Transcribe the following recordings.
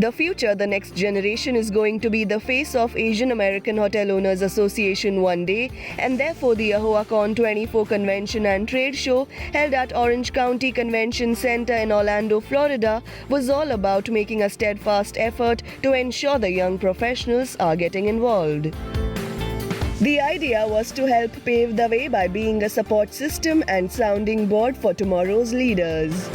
The future, the next generation, is going to be the face of Asian American Hotel Owners Association one day, and therefore the AAHOACON24 convention and trade show held at Orange County Convention Center in Orlando, Florida, was all about making a steadfast effort to ensure the young professionals are getting involved. The idea was to help pave the way by being a support system and sounding board for tomorrow's leaders.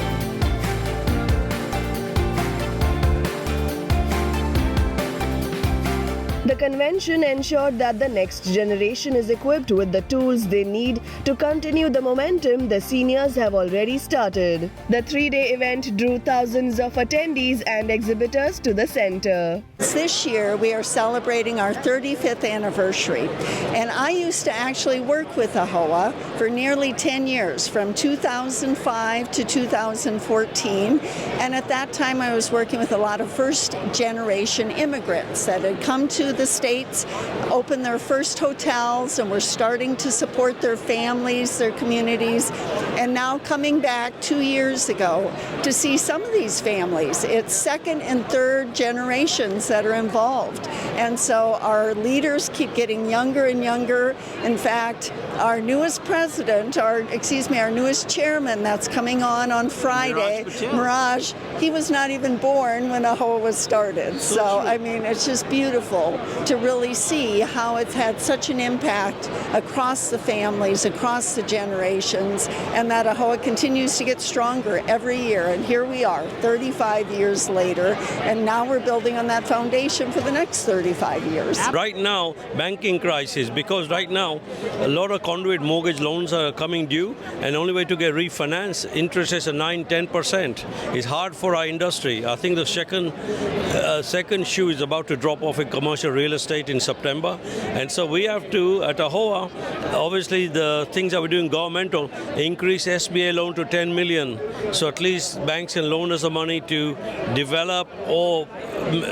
The convention ensured that the next generation is equipped with the tools they need to continue the momentum the seniors have already started. The 3-day event drew thousands of attendees and exhibitors to the center. This year we are celebrating our 35th anniversary, and I used to actually work with AAHOA for nearly 10 years, from 2005 to 2014, and at that time I was working with a lot of first-generation immigrants that had come to the States, opened their first hotels, and were starting to support their families, their communities, and now coming back 2 years ago to see some of these families. It's second and third generations that are involved, and so our leaders keep getting younger and younger. In fact, our newest president, our newest chairman that's coming on Friday, Mirage, he was not even born when AAHOA was started. So, I mean, it's just beautiful to really see how it's had such an impact across the families, across the generations, and that AAHOA continues to get stronger every year. And here we are, 35 years later, and now we're building on that foundation for the next 35 years. Right now, banking crisis, because right now a lot of conduit mortgage loans are coming due, and the only way to get refinanced, interest is 9-10%. It's hard for our industry. I think the second shoe is about to drop off in commercial real estate in September, and so we have to, at AAHOA, obviously the things that we're doing governmental, increase SBA loan to 10 million, so at least banks can loan us the money to develop or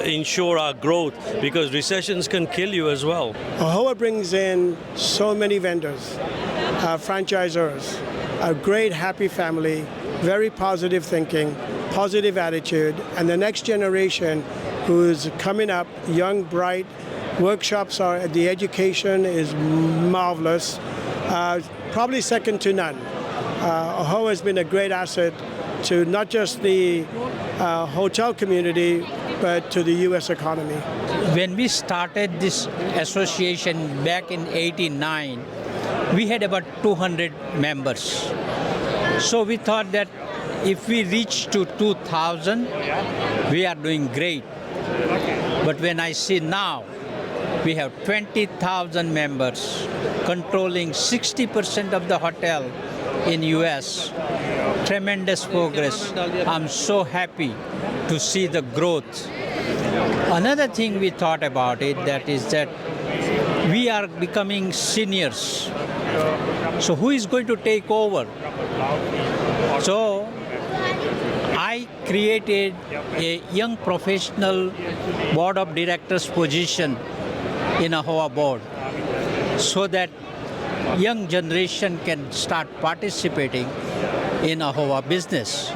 ensure our growth, because recessions can kill you as well. AAHOA brings in so many vendors, franchisors, a great happy family, very positive thinking, positive attitude, and the next generation who's coming up, young, bright. Workshops are, the education is marvelous, probably second to none. AAHOA has been a great asset to not just the hotel community, but to the U.S. economy. When we started this association back in '89, we had about 200 members. So we thought that if we reach to 2,000, we are doing great. But when I see now, we have 20,000 members controlling 60% of the hotel in U.S. Tremendous progress. I'm so happy to see the growth. Another thing we thought about it, that is that we are becoming seniors. So who is going to take over? So I created a young professional board of directors position in AAHOA board, so that young generation can start participating in AAHOA business.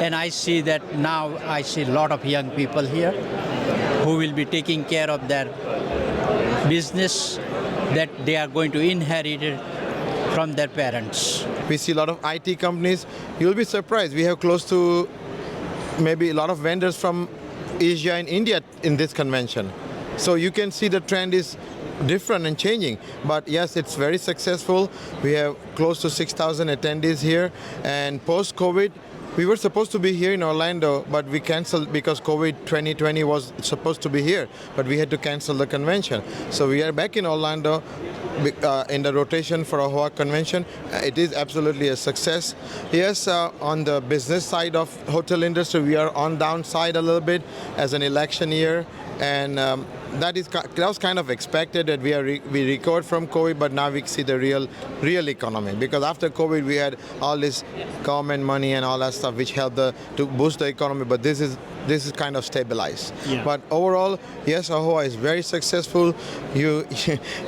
And I see that now I see a lot of young people here who will be taking care of their business that they are going to inherit it from their parents. We see a lot of IT companies. You'll be surprised. We have close to maybe a lot of vendors from Asia and India in this convention. So you can see the trend is different and changing. But yes, it's very successful. We have close to 6,000 attendees here. And post-COVID, we were supposed to be here in Orlando, but we canceled because COVID 2020 was supposed to be here, but we had to cancel the convention. So we are back in Orlando in the rotation for AAHOA convention. It is absolutely a success. Yes, on the business side of hotel industry, we are on downside a little bit as an election year, and that was kind of expected that we recovered from COVID, but now we see the real economy, because after COVID we had all this government money and all that stuff which helped to boost the economy, but this is this is kind of stabilized. Yeah. But overall, yes, AAHOA is very successful.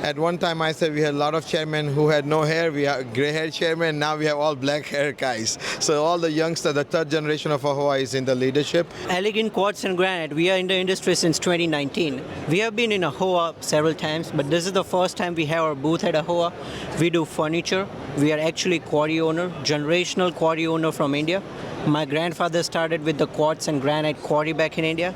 At one time I said we had a lot of chairmen who had no hair. We have gray-haired chairmen. Now we have all black-haired guys. So all the youngsters, the third generation of AAHOA is in the leadership. Elegant Quartz and Granite, we are in the industry since 2019. We have been in AAHOA several times, but this is the first time we have our booth at AAHOA. We do furniture. We are actually quarry owner, generational quarry owner from India. My grandfather started with the quartz and granite quarry back in India,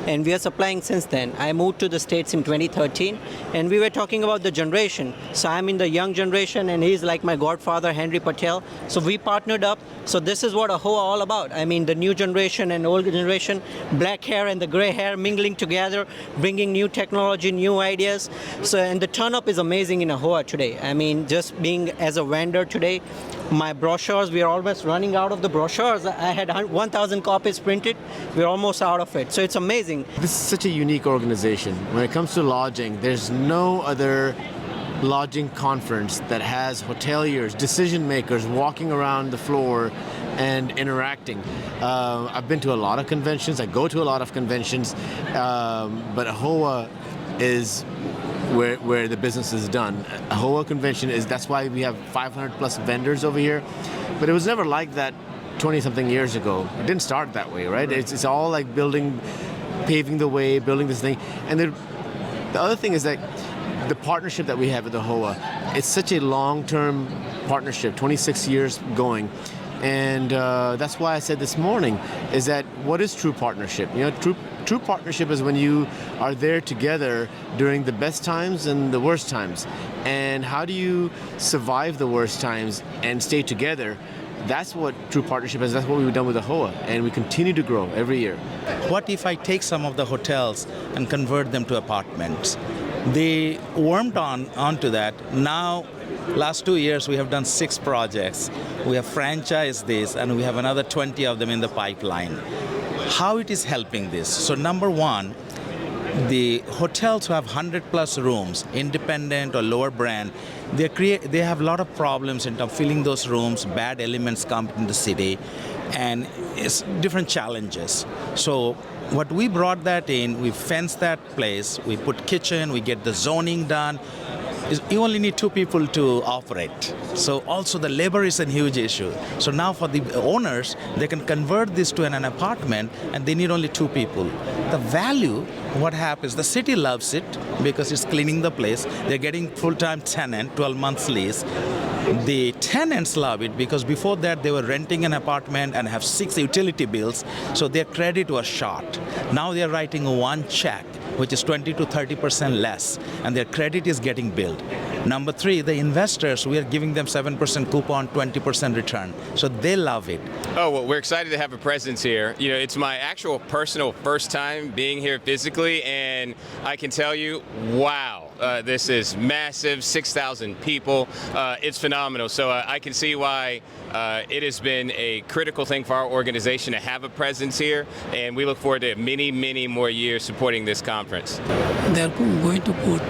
and we are supplying since then. I moved to the States in 2013, and we were talking about the generation. So I'm in the young generation, and he's like my godfather, Henry Patel. So we partnered up. So this is what AAHOA all about. I mean, the new generation and old generation, black hair and the gray hair mingling together, bringing new technology, new ideas. So, and the turn-up is amazing in AAHOA today. I mean, just being as a vendor today, my brochures, we are almost running out of the brochures. I had 1,000 copies printed. We're almost out of it. So it's amazing. This is such a unique organization. When it comes to lodging, there's no other lodging conference that has hoteliers, decision makers walking around the floor and interacting. I've been to a lot of conventions. I go to a lot of conventions, but AAHOA is where the business is done. AAHOA convention that's why we have 500 plus vendors over here. But it was never like that 20-something years ago. It didn't start that way, right? It's all like paving the way, building this thing. And the other thing is that the partnership that we have with AAHOA, it's such a long-term partnership, 26 years going. And that's why I said this morning, is that what is true partnership? You know, true partnership is when you are there together during the best times and the worst times. And how do you survive the worst times and stay together? That's what true partnership is. That's what we've done with AAHOA, and we continue to grow every year. What if I take some of the hotels and convert them to apartments? They warmed onto that. Now, last 2 years, we have done 6 projects. We have franchised this, and we have another 20 of them in the pipeline. How it is helping this? So number one, the hotels who have 100 plus rooms, independent or lower brand, they have a lot of problems in terms of filling those rooms. Bad elements come in the city, and it's different challenges. So what we brought that in, we fenced that place, we put kitchen, we get the zoning done. You only need 2 people to operate. So also the labor is a huge issue. So now for the owners, they can convert this to an apartment, and they need only 2 people. The value, what happens, the city loves it because it's cleaning the place. They're getting full-time tenant, 12 months lease. The tenants love it because before that they were renting an apartment and have 6 utility bills, so their credit was shot. Now they're writing 1 check, which is 20 to 30% less, and their credit is getting billed. Number 3, the investors, we are giving them 7% coupon, 20% return. So they love it. Oh, well, we're excited to have a presence here. You know, it's my actual personal first time being here physically, and I can tell you, wow, this is massive, 6,000 people. It's phenomenal. So I can see why it has been a critical thing for our organization to have a presence here, and we look forward to many, many more years supporting this conference. They're going to put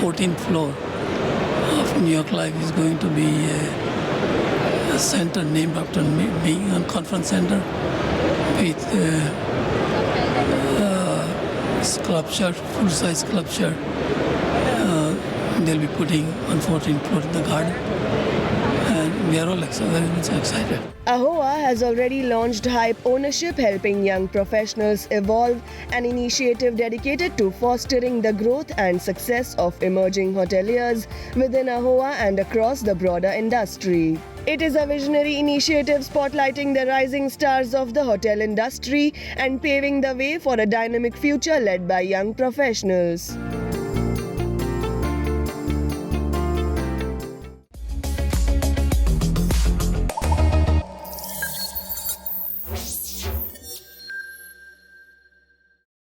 14th floor of New York Life is going to be a center named after me, being a conference center with sculpture, full-size sculpture. They'll be putting on 14th floor in the garden. And we are all very much excited. AAHOA has already launched Hype Ownership, helping young professionals evolve, an initiative dedicated to fostering the growth and success of emerging hoteliers within AAHOA and across the broader industry. It is a visionary initiative spotlighting the rising stars of the hotel industry and paving the way for a dynamic future led by young professionals.